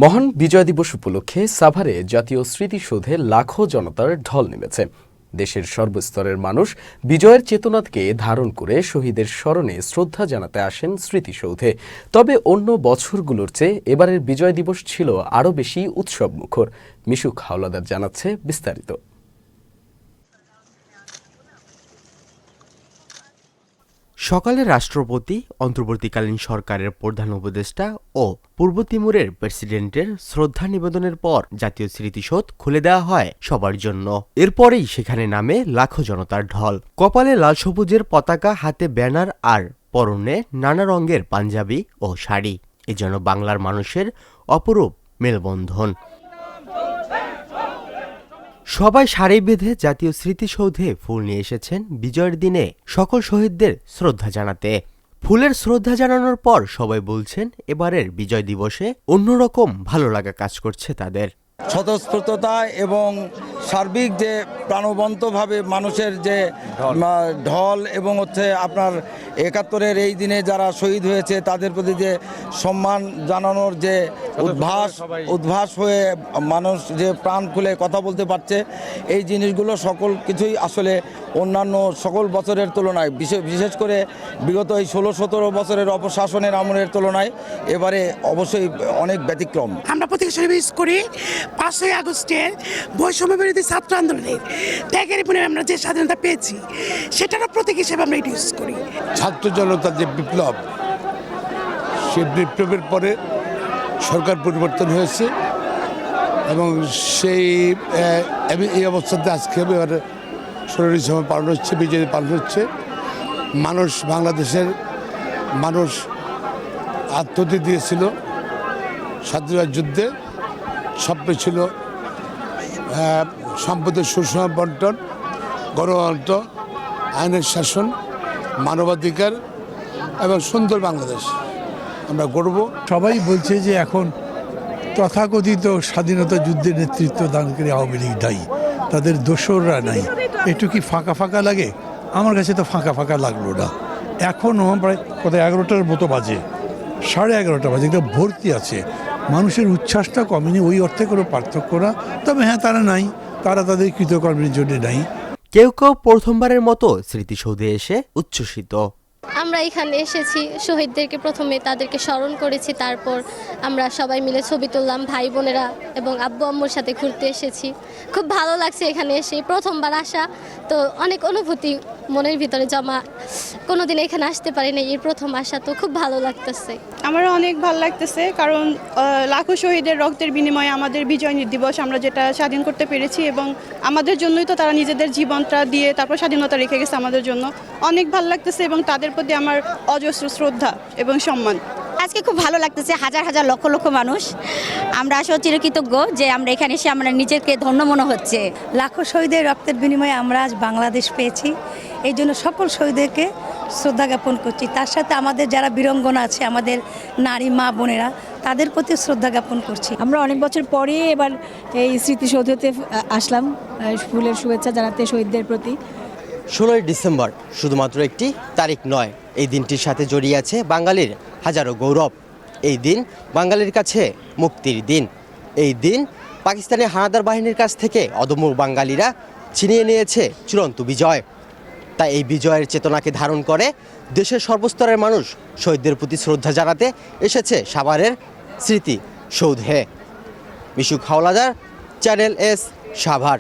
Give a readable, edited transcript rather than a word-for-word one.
মহান বিজয় দিবস উপলক্ষে সাভারে জাতীয় স্মৃতিসৌধে লাখো জনতার ঢল নেমেছে। দেশের সর্বস্তরের মানুষ বিজয়ের চেতনাকে ধারণ করে শহীদের স্মরণে শ্রদ্ধা জানাতে আসেন স্মৃতিসৌধে। তবে অন্য বছরগুলোর চেয়ে এবারের বিজয় দিবস ছিল আরও বেশি উৎসবমুখর। মিশুক হাওলাদার জানাচ্ছে বিস্তারিত। সকালে রাষ্ট্রপতি, অন্তর্বর্তীকালীন সরকারের প্রধান উপদেষ্টা ও পূর্ব তিমুরের প্রেসিডেন্টের শ্রদ্ধা নিবেদনের পর জাতীয় স্মৃতিসৌধ খুলে দেওয়া হয় সবার জন্য। এরপরেই সেখানে নামে লাখো জনতার ঢল। কপালে লাল সবুজের পতাকা, হাতে ব্যানার আর পরনে নানা রঙের পাঞ্জাবি ও শাড়ি, এ যেন বাংলার মানুষের অপরূপ মেলবন্ধন। সবাই সারি বেঁধে জাতীয় স্মৃতিসৌধে ফুল নিয়ে এসেছেন বিজয়ের দিনে সকল শহীদদের শ্রদ্ধা জানাতে। ফুলের শ্রদ্ধা জানানোর পর সবাই বলছেন এবারের বিজয় দিবসে অন্যরকম ভালো লাগা কাজ করছে তাদের। স্বতঃস্ফূর্ততা এবং সার্বিক যে প্রাণবন্তভাবে মানুষের যে ঢল এবং আপনার ৭১-এর এই দিনে যারা শহীদ হয়েছে তাদের প্রতি যে সম্মান জানানোর যে উদ্ভাস হয়ে মানুষ যে প্রাণ খুলে কথা বলতে পারছে, এই জিনিসগুলো সকল কিছুই আসলে অন্যান্য সকল বছরের তুলনায় বিশেষ করে বিগত এই ১৬-১৭ বছরের অপশাসনের আমলের তুলনায় এবারে অবশ্যই অনেক ব্যতিক্রম। আমরা প্রতীক হিসেবে ইউজ করি ৫ই আগস্টের বৈষম্য বিরোধী ছাত্র আন্দোলনের ত্যাগের বিনিময়ে আমরা যে স্বাধীনতা পেয়েছি সেটারও প্রতীক হিসেবে আমরা এটা ইউজ করি। ছাত্র জনতার যে বিপ্লব, সেই বিপ্লবের পরে সরকার পরিবর্তন হয়েছে এবং এই অবস্থাতে আজকে এবার ১৬ ডিসেম্বর পালন হচ্ছে, বিজয় পালন হচ্ছে। বাংলাদেশের মানুষ আত্মহত্যা দিয়েছিল স্বাধীনতার যুদ্ধে। স্বপ্ন ছিল সম্পদের সুষম বন্টন, গণতন্ত্র, আইনের শাসন, মানবাধিকার এবং সুন্দর বাংলাদেশ আমরা গড়ব। সবাই বলছে যে এখন তথাকথিত স্বাধীনতা যুদ্ধের নেতৃত্ব দানকারী আওয়ামী লীগ দায়ী, তাদের দোসররা নাই। একটু কি ফাঁকা ফাঁকা লাগে? আমার কাছে তো ফাঁকা ফাঁকা লাগলো না। এখনও প্রায় 11টার মতো বাজে, 11:30 বাজে, এটা ভর্তি আছে। মানুষের উচ্ছ্বাসটা কমেনি, ওই অর্থে কোনো পার্থক্য না। তবে হ্যাঁ, তারা নাই, তারা তাদের কৃতকর্মের জন্য নাই। কেউ কেউ প্রথমবারের মতো স্মৃতিসৌধে এসে উচ্ছ্বসিত। আমরা এখানে এসেছি, শহীদদেরকে প্রথমে তাদেরকে স্মরণ করেছি, তারপর আমরা সবাই মিলে ছবি তুললাম, ভাই বোনেরা এবং আব্বু আম্মুর সাথে ঘুরতে এসেছি। খুব ভালো লাগছে এখানে এসে, প্রথমবার আসা তো অনেক অনুভূতি মনের ভিতরে জমা। কোনোদিন এখানে আসতে পারি না, এই প্রথম আসা, তো খুব ভালো লাগতেছে। আমারও অনেক ভালো লাগতেছে, কারণ লাখো শহীদের রক্তের বিনিময়ে আমাদের বিজয় দিবস আমরা যেটা স্বাধীন করতে পেরেছি এবং আমাদের জন্যই তো তারা নিজেদের জীবনটা দিয়ে তারপর স্বাধীনতা রেখে গেছে আমাদের জন্য। অনেক ভালো লাগতেছে এবং তাদের প্রতি আমার অজস্র শ্রদ্ধা এবং সম্মান। আজকে খুব ভালো লাগতেছে, হাজার হাজার লক্ষ লক্ষ মানুষ। আমরা আসলে চিরকৃতজ্ঞ যে আমরা এখানে এসে আমরা নিজেকে ধন্য মনে হচ্ছে। লাখো শহীদের রক্তের বিনিময়ে আমরা আজ বাংলাদেশ পেয়েছি, এই জন্য সকল শহীদদেরকে শ্রদ্ধা জ্ঞাপন করছি। তার সাথে আমাদের যারা বীরাঙ্গনা আছে, আমাদের নারী মা বোনেরা, তাদের প্রতি শ্রদ্ধা জ্ঞাপন করছি। আমরা অনেক বছর পরে এবার এই স্মৃতিসৌধতে আসলাম ফুলের শুভেচ্ছা জানাতে শহীদদের প্রতি। ১৬ই ডিসেম্বর শুধুমাত্র একটি তারিখ নয়, এই দিনটির সাথে জড়িয়ে আছে বাঙালির হাজারো গৌরব। এই দিন বাঙালির কাছে মুক্তির দিন। এই দিন পাকিস্তানি হানাদার বাহিনীর কাছ থেকে অদম্য বাঙালিরা ছিনিয়ে নিয়েছে চূড়ান্ত বিজয়। তাই এই বিজয়ের চেতনাকে ধারণ করে দেশের সর্বস্তরের মানুষ শহীদদের প্রতি শ্রদ্ধা জানাতে এসেছে সাভারের স্মৃতিসৌধে। মিশুক হাওলাদার, চ্যানেল এস, সাভার।